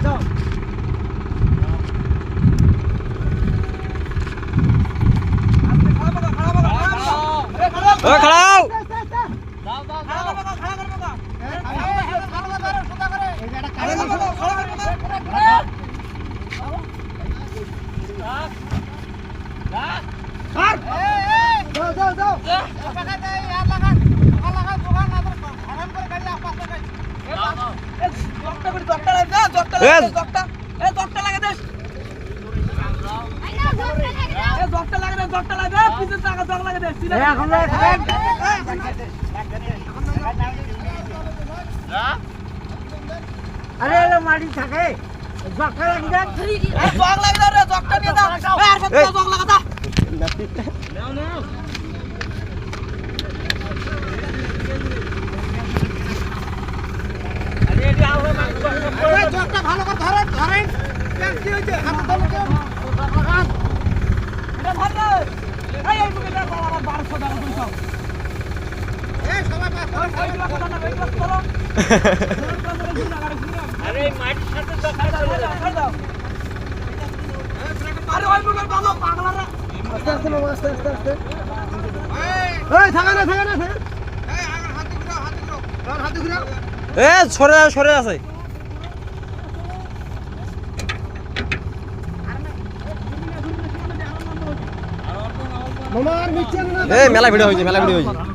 যাও ওই খাড়াও আরে মাটি থাকে জগটা লাগি দেন জগ লাগে দাও রে জগটা নিয়ে দাও আর কত জগ লাগা দাও নাও নাও আরে এডি আও হে মাংস জগটা ভালো করে ধরেন ধরেন কেন কি হইছে হাত ধরে কেন লাগান এটা ভালো এই এই মুখে দাও আমার 1200 টাকা দিছো এই সবাই করো আরে মাটির সাথে জগটা চলে দাও আরে ওই মুখে ভালো পাগলারা আস্তে আস্তে মামা আস্তে আস্তে আস্তে এই থাকা না এই আগের হাতে ঘুরাও এ সরে আছে মামা আর নিচে না এ মেলা ভিডিও হইছে